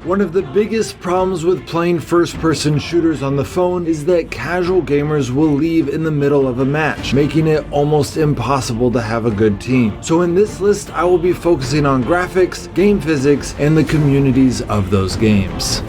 One of the biggest problems with playing first-person shooters on the phone is that casual gamers will leave in the middle of a match, making it almost impossible to have a good team. So in this list, I will be focusing on graphics, game physics, and the communities of those games.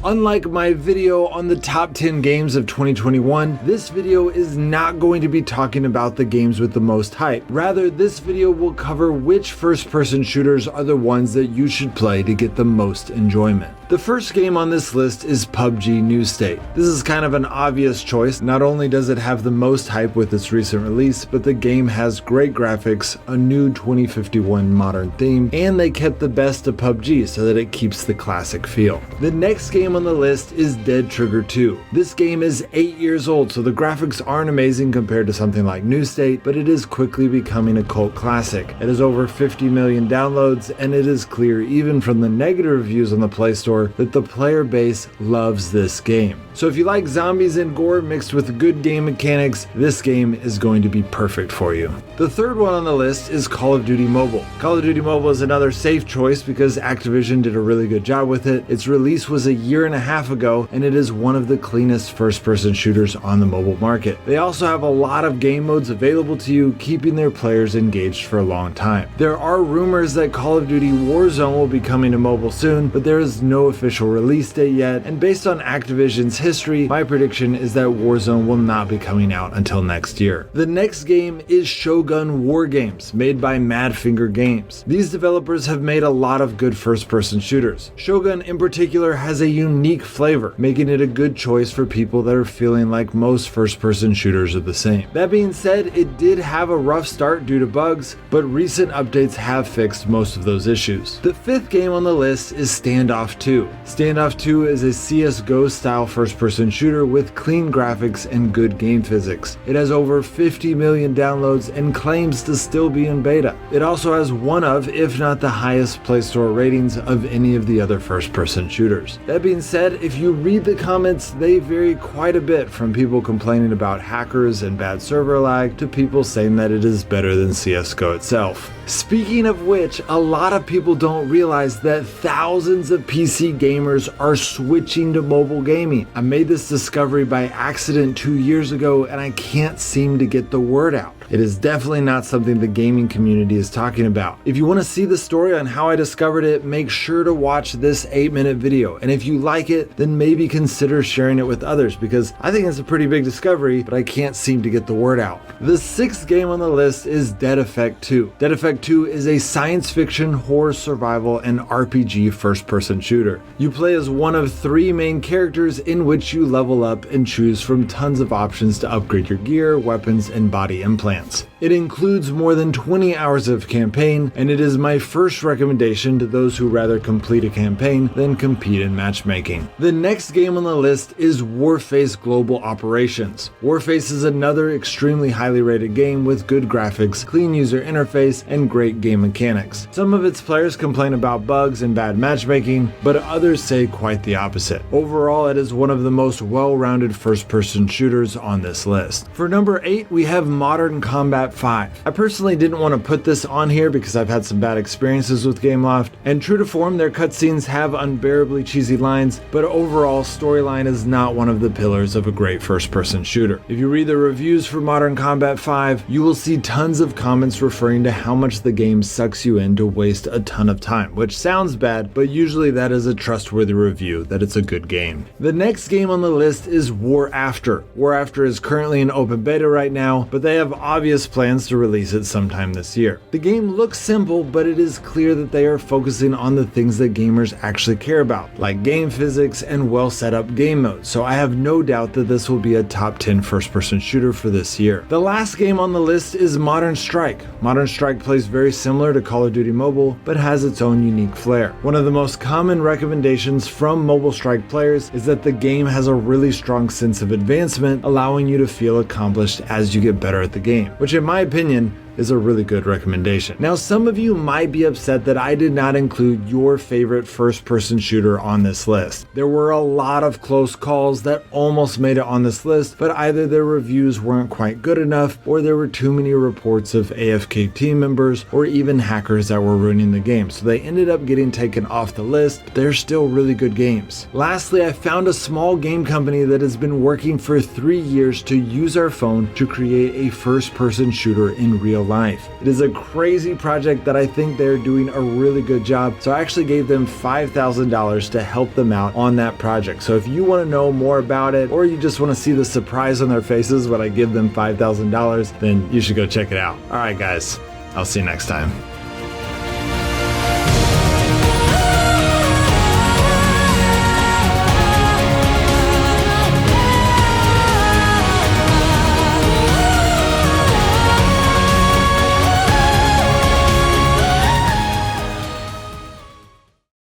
Unlike my video on the top 10 games of 2021, this video is not going to be talking about the games with the most hype. Rather, this video will cover which first-person shooters are the ones that you should play to get the most enjoyment. The first game on this list is PUBG New State. This is kind of an obvious choice. Not only does it have the most hype with its recent release, but the game has great graphics, a new 2051 modern theme, and they kept the best of PUBG so that it keeps the classic feel. The next game on the list is Dead Trigger 2. This game is 8 years old, so the graphics aren't amazing compared to something like New State, but it is quickly becoming a cult classic. It has over 50 million downloads, and it is clear even from the negative reviews on the Play Store that the player base loves this game. So if you like zombies and gore mixed with good game mechanics, this game is going to be perfect for you. The third one on the list is Call of Duty Mobile. Call of Duty Mobile is another safe choice because Activision did a really good job with it. Its release was a year and a half ago, and it is one of the cleanest first-person shooters on the mobile market. They also have a lot of game modes available to you, keeping their players engaged for a long time. There are rumors that Call of Duty Warzone will be coming to mobile soon, but there is no official release date yet, and based on Activision's history, my prediction is that Warzone will not be coming out until next year. The next game is Shogun War Games, made by Madfinger Games. These developers have made a lot of good first-person shooters. Shogun in particular has a unique flavor, making it a good choice for people that are feeling like most first-person shooters are the same. That being said, it did have a rough start due to bugs, but recent updates have fixed most of those issues. The fifth game on the list is Standoff 2. Standoff 2 is a CSGO style first-person shooter with clean graphics and good game physics. It has over 50 million downloads and claims to still be in beta. It also has one of, if not the highest Play Store ratings of any of the other first-person shooters. That being said, if you read the comments, they vary quite a bit, from people complaining about hackers and bad server lag to people saying that it is better than CSGO itself. Speaking of which, a lot of people don't realize that thousands of PC gamers are switching to mobile gaming. I made this discovery by accident 2 years ago, and I can't seem to get the word out. It is definitely not something the gaming community is talking about. If you want to see the story on how I discovered it, make sure to watch this 8-minute video. And if you like it, then maybe consider sharing it with others, because I think it's a pretty big discovery, but I can't seem to get the word out. The sixth game on the list is Dead Effect 2. Dead Effect 2 is a science fiction, horror survival, and RPG first-person shooter. You play as one of 3 main characters in which you level up and choose from tons of options to upgrade your gear, weapons, and body implants. It includes more than 20 hours of campaign, and it is my first recommendation to those who rather complete a campaign than compete in matchmaking. The next game on the list is Warface Global Operations. Warface is another extremely highly rated game with good graphics, clean user interface, and great game mechanics. Some of its players complain about bugs and bad matchmaking, but others say quite the opposite. Overall, it is one of the most well-rounded first-person shooters on this list. For number 8, we have Modern Combat 5. I personally didn't want to put this on here because I've had some bad experiences with Gameloft, and true to form, their cutscenes have unbearably cheesy lines, but overall, storyline is not one of the pillars of a great first-person shooter. If you read the reviews for Modern Combat 5, you will see tons of comments referring to how much the game sucks you in to waste a ton of time, which sounds bad, but usually that is a trustworthy review that it's a good game. The next game on the list is War After. War After is currently in open beta right now, but they have obvious plans to release it sometime this year. The game looks simple, but it is clear that they are focusing on the things that gamers actually care about, like game physics and well set up game modes, so I have no doubt that this will be a top 10 first-person shooter for this year. The last game on the list is Modern Strike. Modern Strike plays very similar to Call of Duty Mobile, but has its own unique flair. One of the most common recommendations from Mobile Strike players is that the game has a really strong sense of advancement, allowing you to feel accomplished as you get better at the game, which in my opinion is a really good recommendation. Now, some of you might be upset that I did not include your favorite first-person shooter on this list. There were a lot of close calls that almost made it on this list, but either their reviews weren't quite good enough, or there were too many reports of AFK team members, or even hackers that were ruining the game, so they ended up getting taken off the list, but they're still really good games. Lastly, I found a small game company that has been working for 3 years to use our phone to create a first-person shooter in real life. It is a crazy project that I think they're doing a really good job, so I actually gave them $5,000 to help them out on that project. So if you want to know more about it, or you just want to see the surprise on their faces when I give them $5,000, then you should go check it out. All right, guys, I'll see you next time.